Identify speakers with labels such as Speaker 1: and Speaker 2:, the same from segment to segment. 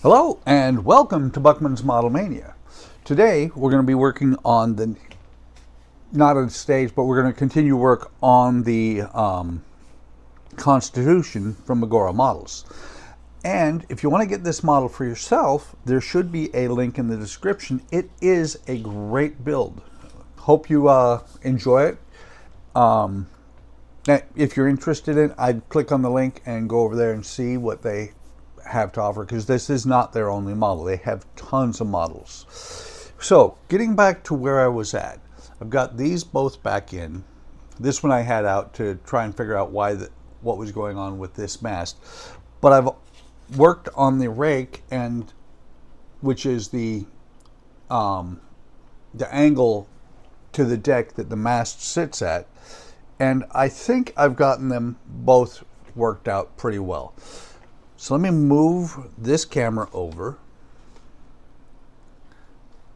Speaker 1: Hello and welcome to Buckman's Model Mania. Today we're going to be working on the, not on stage, but we're going to continue work on the Constitution from Agora models. And if you want to get this model for yourself, there should be a link in the description. It is a great build. Hope you enjoy it. If you're interested in it, I'd click on the link and go over there and see what they have to offer, because this is not their only model. They have tons of models. So getting back to where I was at, I've got these both back in. This one I had out to try and figure out what was going on with this mast, but I've worked on the rake, and which is the angle to the deck that the mast sits at, and I think I've gotten them both worked out pretty well. So let me move this camera over.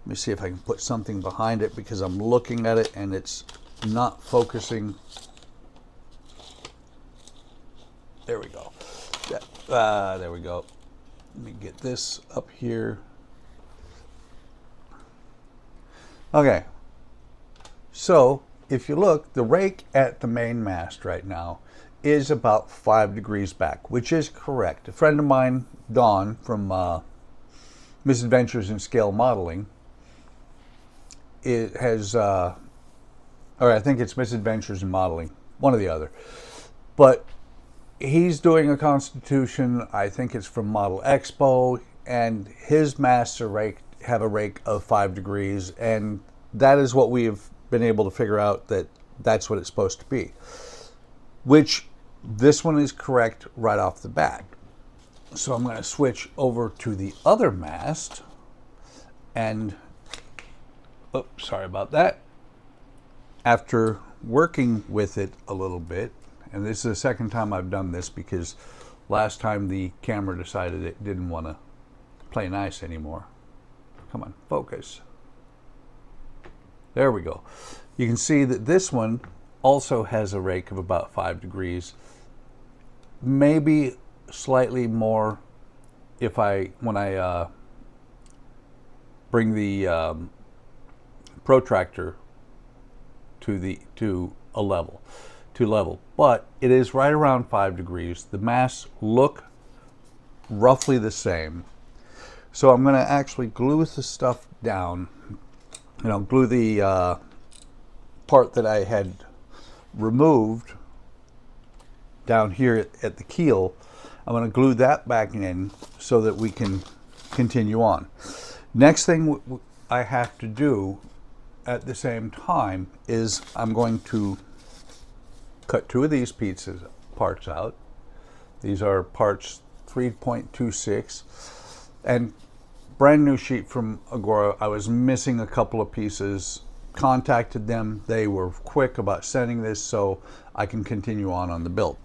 Speaker 1: Let me see if I can put something behind it, because I'm looking at it and it's not focusing. There we go. There we go. Let me get this up here. Okay. So if you look, the rake at the main mast right now is about 5 degrees back, which is correct. A friend of mine, Dawn, from Misadventures in Scale Modeling, it has, or I think it's Misadventures in Modeling, one or the other. But he's doing a Constitution, I think it's from Model Expo, and his masts have a rake of 5 degrees, and that is what we have been able to figure out, that's what it's supposed to be. Which this one is correct right off the bat. So I'm going to switch over to the other mast, and sorry about that. After working with it a little bit, and this is the second time I've done this, because last time the camera decided it didn't want to play nice anymore. Come on, focus. There we go. You can see that this one also has a rake of about 5 degrees, maybe slightly more when I bring the protractor to level, but it is right around 5 degrees. The masts look roughly the same. So I'm going to actually glue the stuff down, glue the part that I had removed down here at the keel. I'm going to glue that back in so that we can continue on. Next thing I have to do at the same time is I'm going to cut 2 of these parts out. These are parts 3.26, and brand new sheet from Agora. I was missing a couple of pieces. Contacted them. They were quick about sending this so I can continue on the build.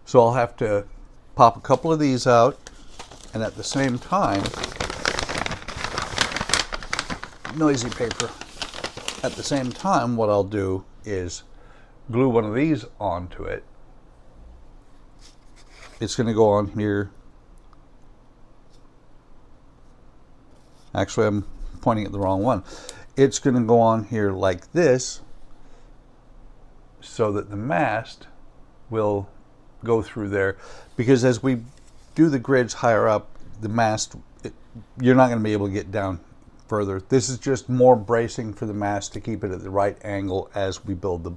Speaker 1: So I'll have to pop a couple of these out, and at the same time, noisy paper. At the same time, what I'll do is glue one of these onto it. It's going to go on here. Actually, I'm pointing at the wrong one. It's going to go on here like this, so that the mast will go through there, because as we do the grids higher up, the mast, you're not going to be able to get down further. This is just more bracing for the mast to keep it at the right angle as we build the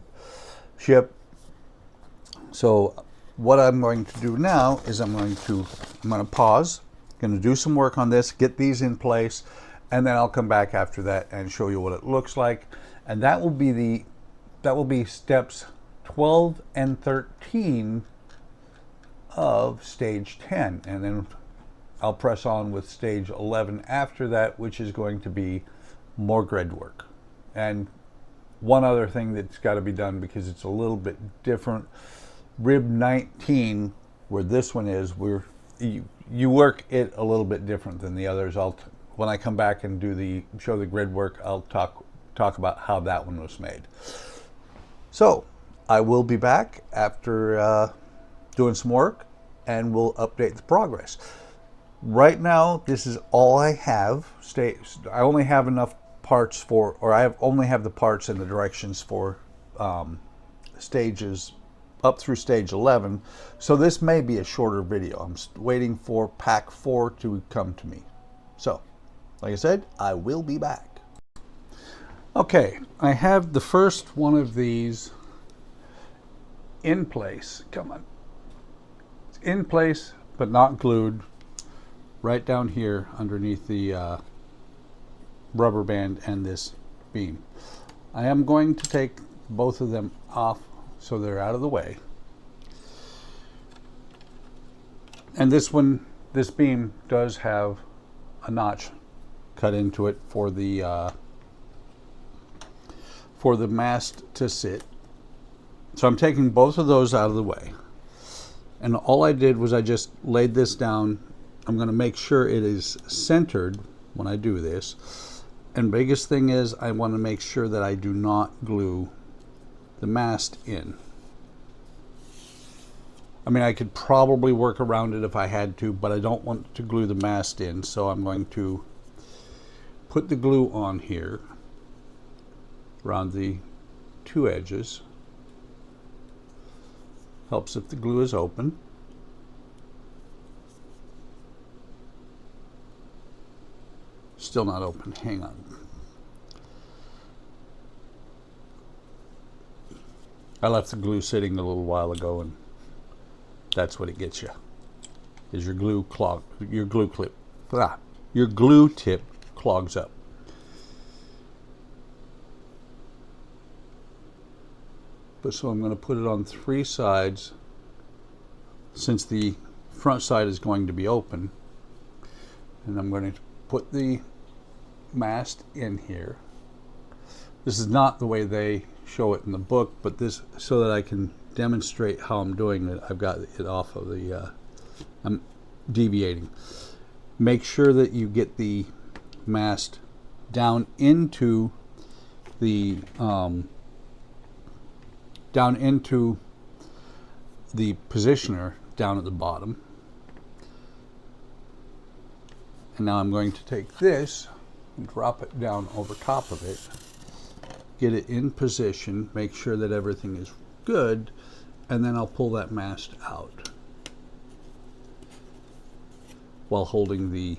Speaker 1: ship. So what I'm going to do now is I'm going to pause, going to do some work on this, get these in place, and then I'll come back after that and show you what it looks like. And that will be steps 12 and 13 of stage 10. And then I'll press on with stage 11 after that, which is going to be more grid work. And one other thing that's got to be done, because it's a little bit different, rib 19, where this one is, you work it a little bit different than the others. When I come back and show the grid work, I'll talk about how that one was made. So I will be back after doing some work, and we'll update the progress. Right now, this is all I have. I only have enough parts for, or only have the parts and the directions for stages up through stage 11. So this may be a shorter video. I'm waiting for pack 4 to come to me. So, like I said, I will be back. Okay, I have the first one of these in place. Come on. It's in place, but not glued. Right down here underneath the rubber band and this beam. I am going to take both of them off so they're out of the way. And this beam does have a notch cut into it for the mast to sit. So I'm taking both of those out of the way. And all I did was I just laid this down. I'm going to make sure it is centered when I do this. And biggest thing is I want to make sure that I do not glue the mast in. I mean, I could probably work around it if I had to, but I don't want to glue the mast in. So I'm going to put the glue on here around the two edges. Helps if the glue is open. Still not open. Hang on. I left the glue sitting a little while ago, and that's what it gets you. Is your glue clip. Your glue tip clogs up. But so I'm going to put it on 3 sides, since the front side is going to be open, and I'm going to put the mast in here. This is not the way they show it in the book, but this, so that I can demonstrate how I'm doing it, I've got it off of the, I'm deviating. Make sure that you get the mast down into the positioner down at the bottom. And now I'm going to take this and drop it down over top of it, get it in position, make sure that everything is good, and then I'll pull that mast out while holding the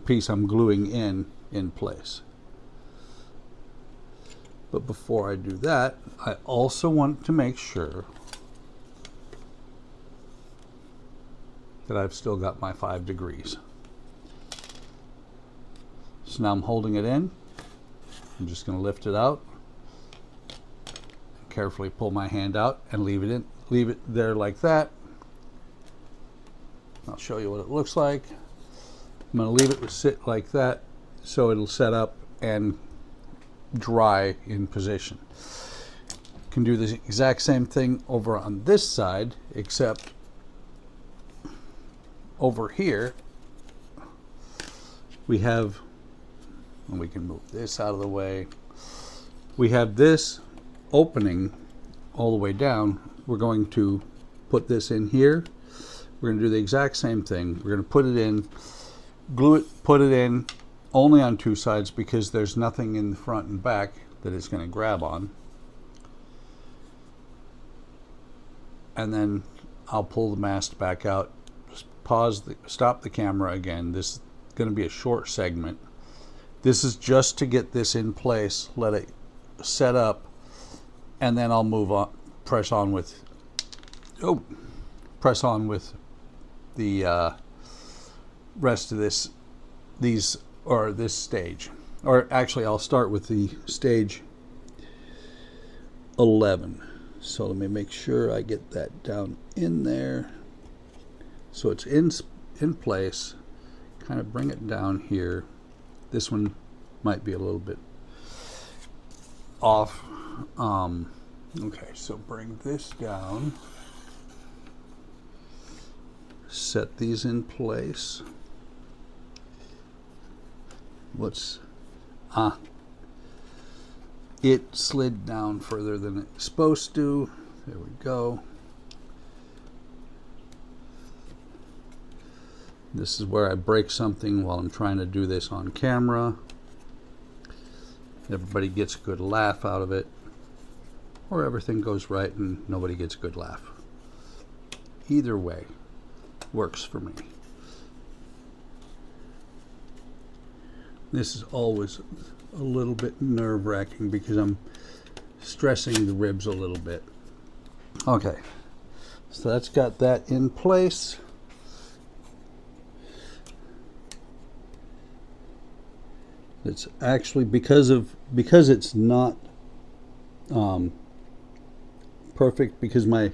Speaker 1: piece I'm gluing in place. But before I do that, I also want to make sure that I've still got my 5 degrees. So now I'm holding it in. I'm just going to lift it out, carefully pull my hand out and leave it there like that. I'll show you what it looks like. I'm going to leave it sit like that so it'll set up and dry in position. You can do the exact same thing over on this side, except over here we have, and we can move this out of the way, we have this opening all the way down. We're going to put this in here. We're going to do the exact same thing. We're going to put it in, glue it, put it in only on 2 sides because there's nothing in the front and back that it's going to grab on. And then I'll pull the mast back out, stop the camera again. This is going to be a short segment. This is just to get this in place, let it set up, and then I'll move on, press on with the rest of this stage. Or actually, I'll start with the stage 11. So let me make sure I get that down in there so it's in place. Kind of bring it down here. This one might be a little bit off. Okay, so bring this down, set these in place. it slid down further than it's supposed to. There we go. This is where I break something while I'm trying to do this on camera. Everybody gets a good laugh out of it, or everything goes right and nobody gets a good laugh. Either way works for me. This is always a little bit nerve-wracking because I'm stressing the ribs a little bit. Okay, so that's got that in place. It's actually because it's not perfect, because my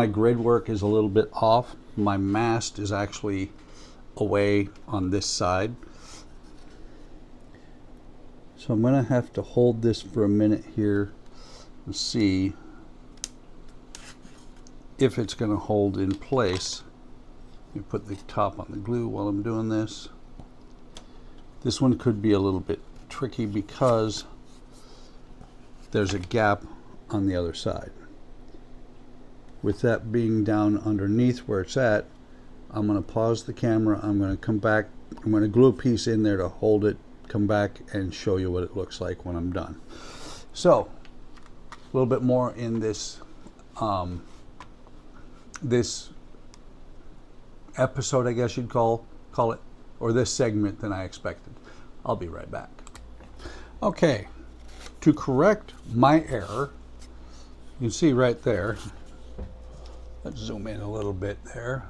Speaker 1: grid work is a little bit off. My mast is actually away on this side, so I'm gonna have to hold this for a minute here and see if it's gonna hold in place. Let me put the top on the glue while I'm doing this. This one could be a little bit tricky because there's a gap on the other side. With that being down underneath where it's at, I'm going to pause the camera. I'm going to come back. I'm going to glue a piece in there to hold it, come back and show you what it looks like when I'm done. So, a little bit more in this this episode, I guess you'd call it, or this segment than I expected. I'll be right back. Okay, to correct my error, you can see right there. Let's zoom in a little bit there.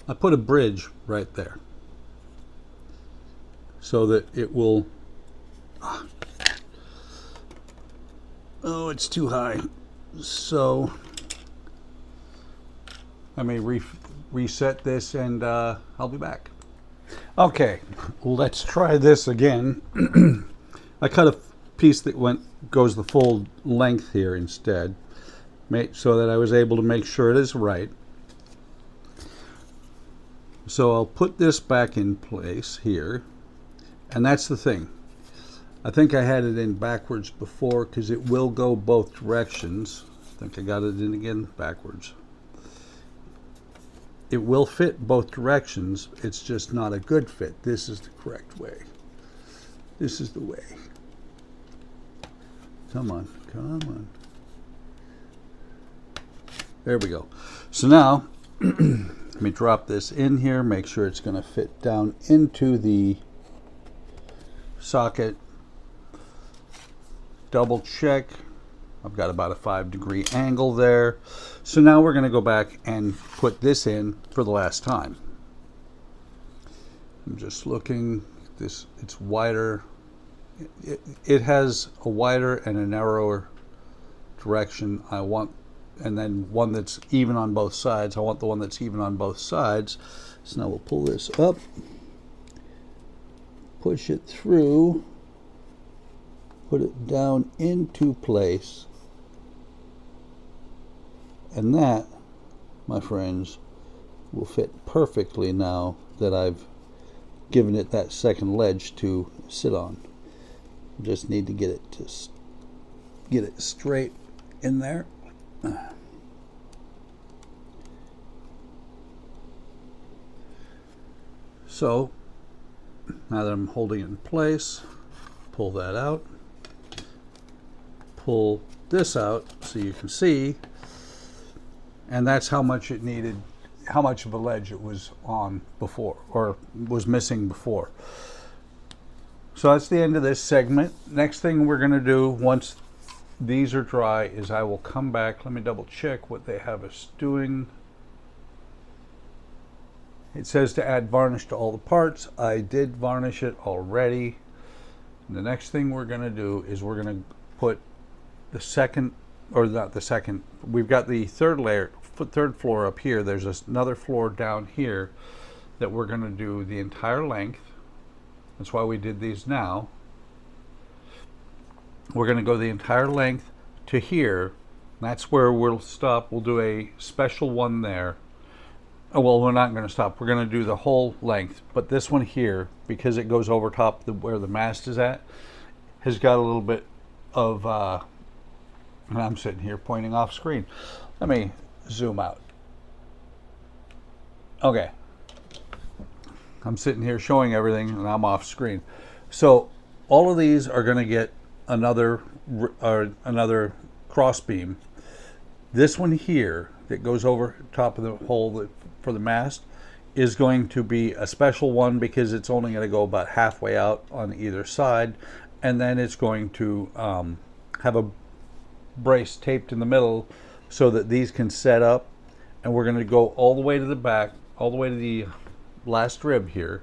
Speaker 1: I put a bridge right there so that it will, oh, it's too high. So I may reset this and I'll be back. Okay, let's try this again. I cut a piece that goes the full length here instead, so that I was able to make sure it is right. So I'll put this back in place here, and that's the thing. I think I had it in backwards before because it will go both directions. I think I got it in again backwards. It will fit both directions. It's just not a good fit. This is the correct way. This is the way. Come on, come on. There we go. So now, let me drop this in here, make sure it's going to fit down into the socket. Double check. I've got about a 5-degree angle there. So now we're going to go back and put this in for the last time. I'm just looking. It's wider. It has a wider and a narrower direction. I want, and then one that's even on both sides. I want the one that's even on both sides. So now we'll pull this up, push it through, put it down into place, and that, my friends, will fit perfectly now that I've given it that second ledge to sit on. Just need to get it straight in there. So now that I'm holding it in place, pull that out, pull this out so you can see, and that's how much it needed, how much of a ledge it was on before, or was missing before. So that's the end of this segment. Next thing we're going to do once these are dry is I will come back. Let me double check what they have us doing. It says to add varnish to all the parts. I did varnish it already. And the next thing we're going to do is we're going to put the second, or not the second, we've got the third layer, third floor up here. There's another floor down here that we're going to do the entire length. That's why we did these now. We're going to go the entire length to here. That's where we'll stop. We'll do a special one there. Oh, well, we're not going to stop. We're going to do the whole length. But this one here, because it goes over top where the mast is at, has got a little bit of, and I'm sitting here pointing off screen. Let me zoom out. Okay. I'm sitting here showing everything and I'm off screen. So all of these are going to get another cross beam. This one here that goes over top of the hole for the mast is going to be a special one because it's only going to go about halfway out on either side, and then it's going to have a brace taped in the middle so that these can set up, and we're going to go all the way to the back, all the way to the last rib here,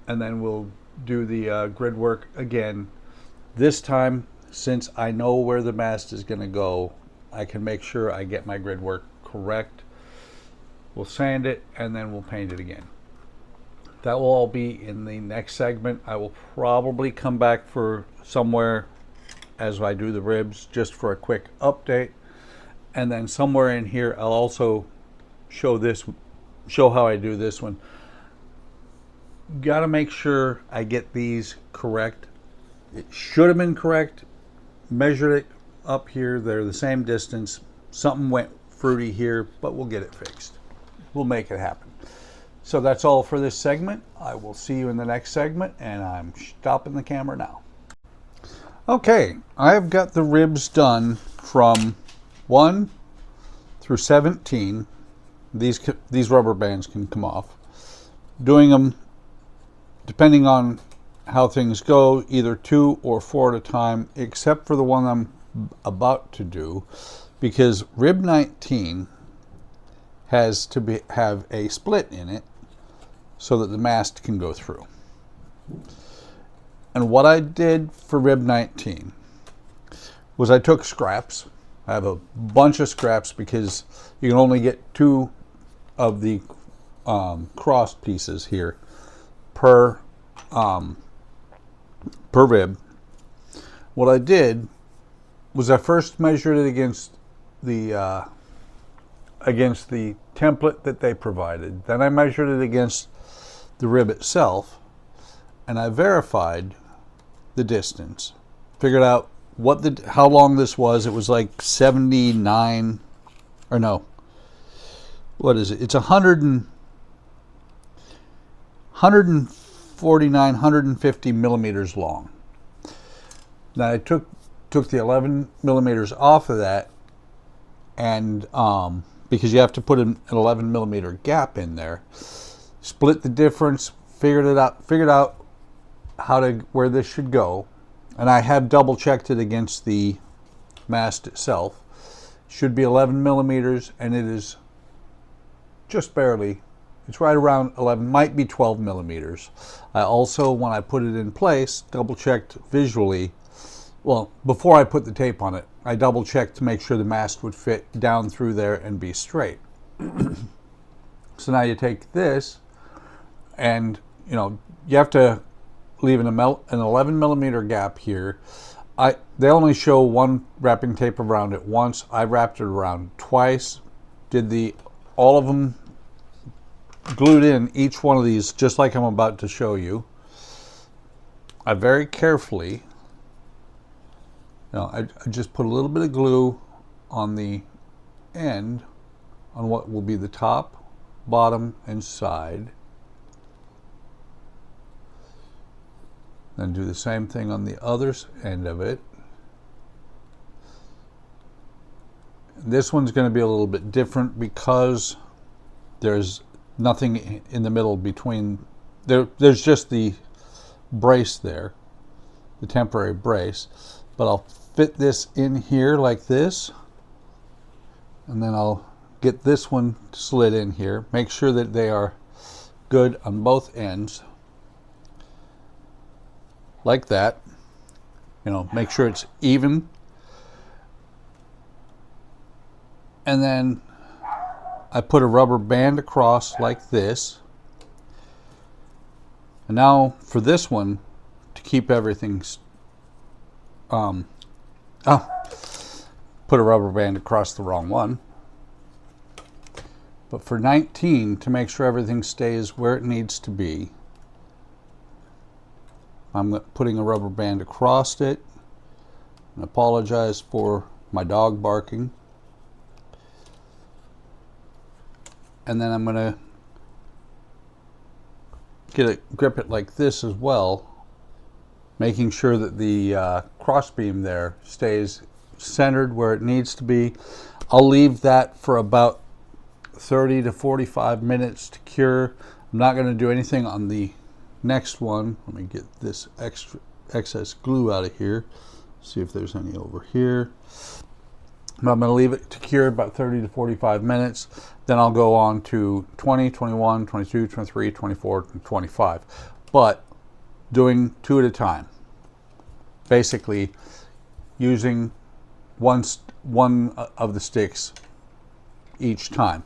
Speaker 1: and then we'll do the grid work again. This time, since I know where the mast is going to go, I can make sure I get my grid work correct. We'll sand it and then we'll paint it again. That will all be in the next segment. I will probably come back for somewhere as I do the ribs just for a quick update, and then somewhere in here I'll also show how I do this one. Got to make sure I get these correct. It should have been correct. Measured it up here, they're the same distance. Something went fruity here, but we'll get it fixed. We'll make it happen. So that's all for this segment. I will see you in the next segment, and I'm stopping the camera now. Okay, I've got the ribs done from 1 through 17. These rubber bands can come off. Doing them, depending on how things go, either 2 or 4 at a time, except for the one I'm about to do, because rib 19 has to have a split in it so that the mast can go through. And what I did for rib 19 was I took scraps. I have a bunch of scraps because you can only get 2 of the cross pieces here per rib. What I did was I first measured it against the template that they provided. Then I measured it against the rib itself, and I verified the distance. Figured out how long this was. It was like 79, or no, what is it? It's 149, 150 millimeters long. Now I took the 11 millimeters off of that, and because you have to put an 11 millimeter gap in there, split the difference, figured out where this should go, and I have double checked it against the mast itself. Should be 11 millimeters, and it is just barely. It's right around 11, might be 12 millimeters. I also, when I put it in place, double checked visually. Well, before I put the tape on it, I double checked to make sure the mast would fit down through there and be straight. So now you take this, and you have to leave an 11 millimeter gap here. They only show one wrapping tape around it once. I wrapped it around twice. Did all of them glued in, each one of these, just like I'm about to show you. I very carefully, I just put a little bit of glue on the end, on what will be the top, bottom, and side. Then do the same thing on the other end of it. This one's going to be a little bit different because there's nothing in the middle between. There's just the brace there, the temporary brace. But I'll fit this in here like this, and then I'll get this one slid in here. Make sure that they are good on both ends, like that. Make sure it's even. And then I put a rubber band across like this. And now for this one, to keep everything put a rubber band across the wrong one. But for 19, to make sure everything stays where it needs to be, I'm putting a rubber band across it. I apologize for my dog barking. And then I'm going to grip it like this as well, making sure that the crossbeam there stays centered where it needs to be. I'll leave that for about 30 to 45 minutes to cure. I'm not going to do anything on the next one. Let me get this excess glue out of here. See if there's any over here. But I'm going to leave it to cure about 30 to 45 minutes. Then I'll go on to 20, 21, 22, 23, 24, and 25. But doing 2 at a time. Basically using one of the sticks each time.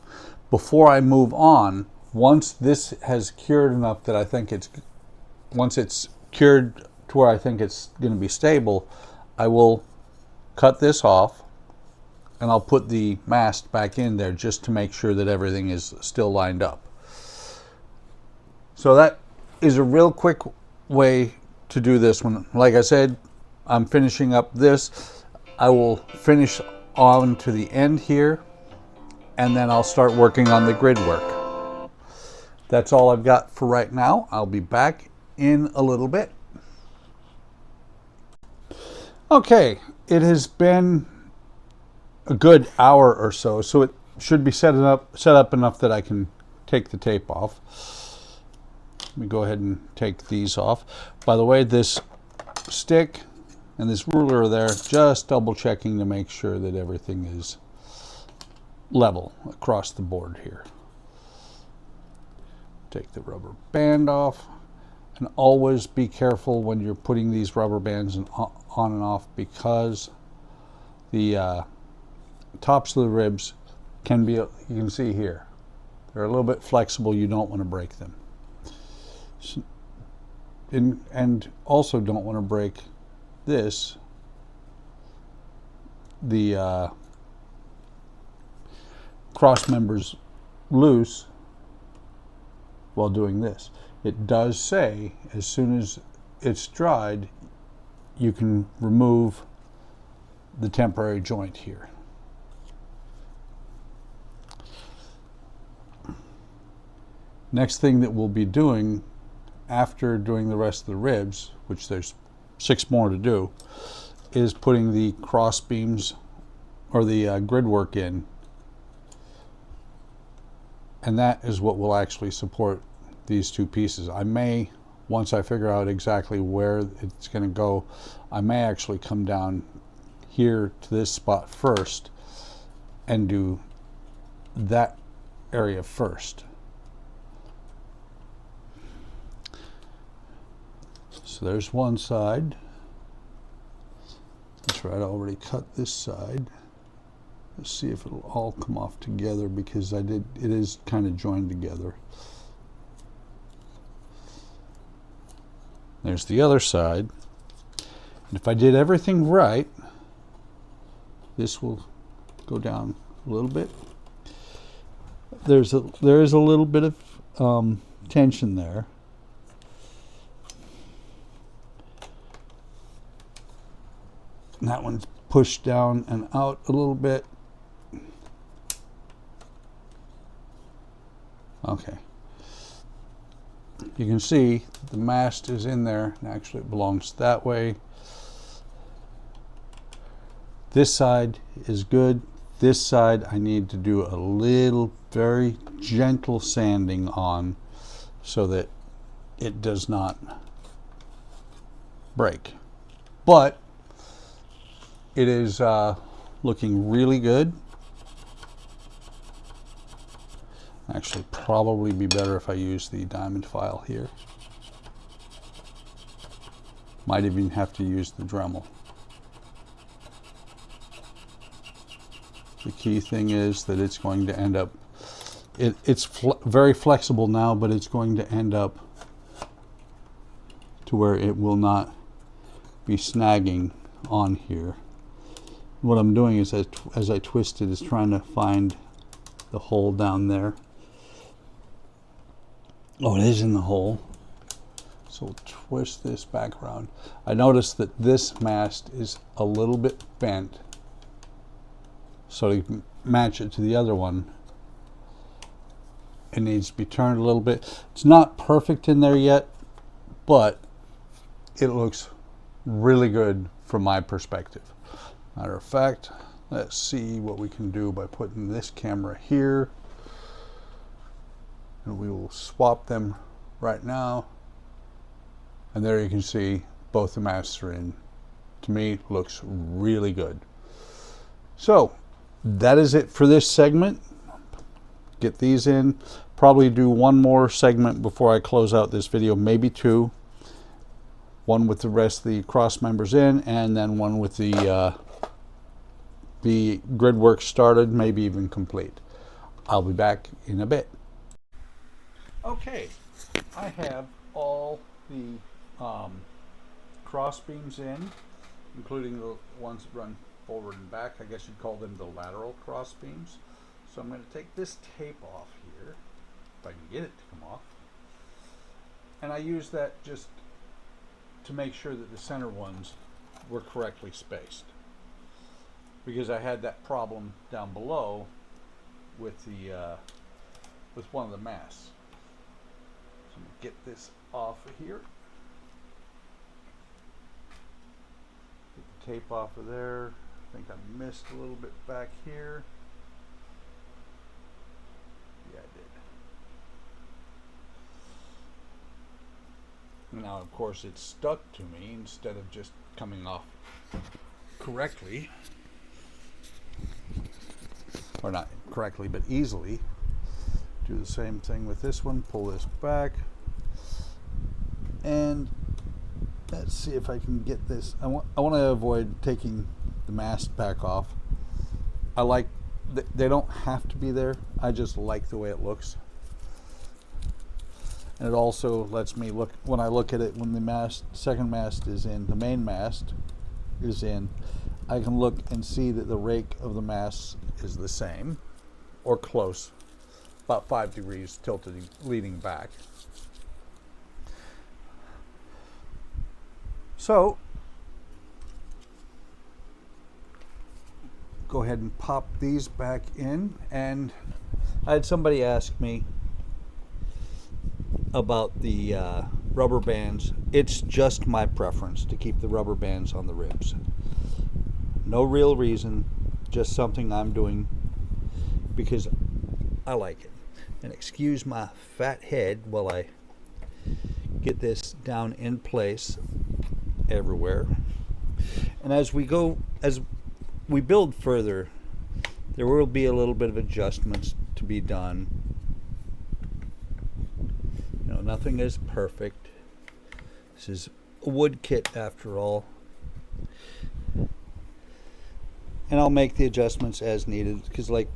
Speaker 1: Before I move on, once this has cured enough that I think once it's cured to where I think it's going to be stable, I will cut this off and I'll put the mast back in there just to make sure that everything is still lined up. So that is a real quick way to do this one. Like I said, I'm finishing up this. I will finish on to the end here, and then I'll start working on the grid work. That's all I've got for right now. I'll be back in a little bit. Okay, it has been a good hour or so, so it should be set up enough that I can take the tape off. Let me go ahead and take these off. By the way, this stick and this ruler are there, just double checking to make sure that everything is level across the board here. Take the rubber band off, and always be careful when you're putting these rubber bands on and off, because the tops of the ribs can be, you can see here, they're a little bit flexible. You don't want to break them. So, and also don't want to break this, the cross members loose while doing this. It does say as soon as it's dried, you can remove the temporary joint here. Next thing that we'll be doing after doing the rest of the ribs, which there's 6 more to do, is putting the cross beams or the grid work in, and that is what will actually support these 2 pieces. I may, once I figure out exactly where it's going to go, I may actually come down here to this spot first and do that area first. So there's one side. That's right, I already cut this side. Let's see if it'll all come off together, because it is kind of joined together. There's the other side. And if I did everything right, this will go down a little bit. There is a little bit of tension there. And that one's pushed down and out a little bit. Okay. You can see the mast is in there, and actually it belongs that way. This side is good. This side I need to do a little, very gentle sanding on so that it does not break. But it is looking really good. Actually, probably be better if I use the diamond file here. Might even have to use the Dremel. The key thing is that it's going to end up, it's very flexible now, but it's going to end up to where it will not be snagging on here. What I'm doing is, as I twist it, is trying to find the hole down there. Oh, it is in the hole. So we'll twist this back around. I noticed that this mast is a little bit bent, so to match it to the other one, it needs to be turned a little bit. It's not perfect in there yet, but it looks really good from my perspective. Matter of fact, let's see what we can do by putting this camera here, and we will swap them right now. And there you can see both the masts are in. To me, looks really good. So that is it for this segment. Get these in. Probably do one more segment before I close out this video, maybe two. One with the rest of the cross members in, and then one with the grid work started, maybe even complete. I'll be back in a bit. Okay, I have all the cross beams in, including the ones that run forward and back. I guess you'd call them the lateral cross beams. So I'm going to take this tape off here, if I can get it to come off. And I use that just to make sure that the center ones were correctly spaced, because I had that problem down below with the with one of the masts. So I'm going to get this off of here. Get the tape off of there. I think I missed a little bit back here. Yeah, I did. Now, of course, it's stuck to me instead of just coming off correctly. Or not correctly, but easily. Do the same thing with this one. Pull this back. And let's see if I can get this. I want to avoid taking the mast back off. I like, they don't have to be there. I just like the way it looks. And it also lets me look, when I look at it, when the second mast is in, the main mast is in, I can look and see that the rake of the mast is the same, or close, about 5 degrees tilted, leaning back. So, go ahead and pop these back in. And I had somebody ask me about the rubber bands. It's just my preference to keep the rubber bands on the ribs. No real reason, just something I'm doing because I like it. And excuse my fat head while I get this down in place everywhere. And as we build further, there will be a little bit of adjustments to be done. You know, nothing is perfect. This is a wood kit after all. And I'll make the adjustments as needed, because like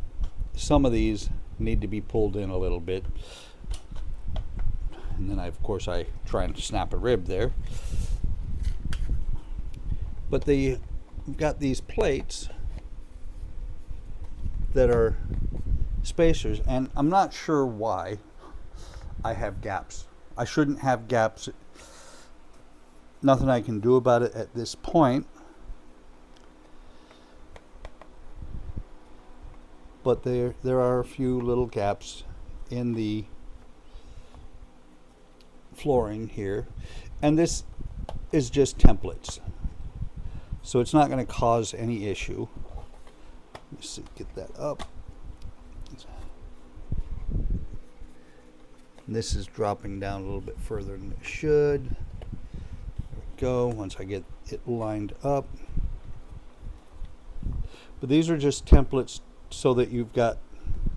Speaker 1: some of these need to be pulled in a little bit. And then of course I try and snap a rib there. But we've got these plates that are spacers, and I'm not sure why I have gaps. I shouldn't have gaps. Nothing I can do about it at this point. But there are a few little gaps in the flooring here, and this is just templates, so it's not going to cause any issue. Let's see, get that up. And this is dropping down a little bit further than it should. There we go, once I get it lined up. But these are just templates so that you've got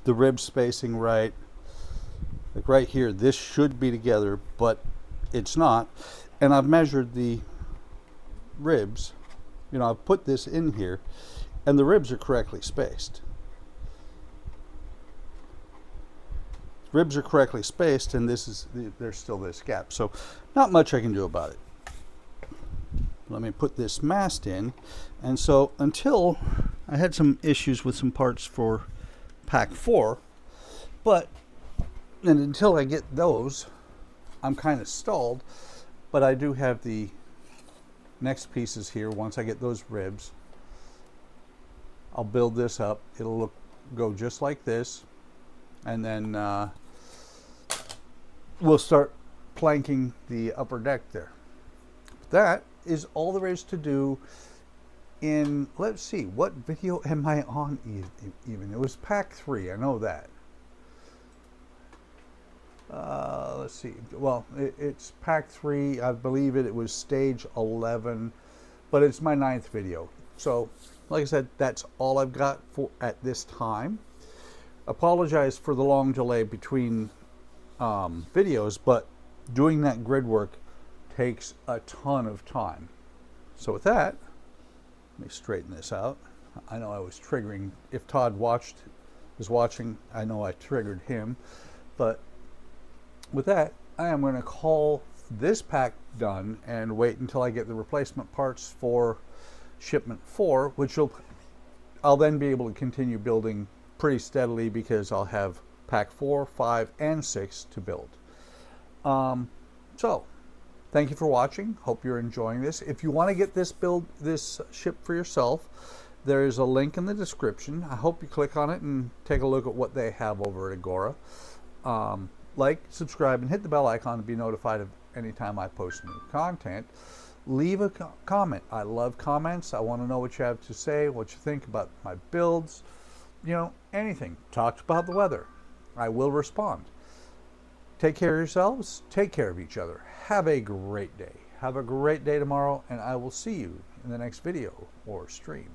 Speaker 1: the rib spacing right. Like right here, this should be together, but it's not. And I've measured the ribs. You know, I've put this in here, and the ribs are correctly spaced. Ribs are correctly spaced, and there's still this gap. So not much I can do about it. Let me put this mast in. And so until I had some issues with some parts for pack 4, But, and until I get those, I'm kind of stalled. But I do have the next pieces here. Once I get those ribs, I'll build this up. It'll go just like this. And then we'll start planking the upper deck there. That is all there is to do in, let's see, what video am I on even? It was pack 3, I know that. Let's see, well, it's pack 3, I believe it was stage 11, but it's my 9th video. So, like I said, that's all I've got for at this time. Apologize for the long delay between videos, but doing that grid work takes a ton of time. So with that, let me straighten this out. I know I was triggering, if Todd was watching, I know I triggered him. But with that, I am going to call this pack done and wait until I get the replacement parts for shipment 4, which I'll then be able to continue building pretty steadily because I'll have pack 4, 5, and 6 to build. So, thank you for watching. Hope you're enjoying this. If you want to get this ship for yourself, there is a link in the description. I hope you click on it and take a look at what they have over at Agora. Like, subscribe, and hit the bell icon to be notified of any time I post new content. Leave a comment. I love comments. I want to know what you have to say, what you think about my builds, you know, anything. Talk about the weather. I will respond. Take care of yourselves. Take care of each other. Have a great day. Have a great day tomorrow, and I will see you in the next video or stream.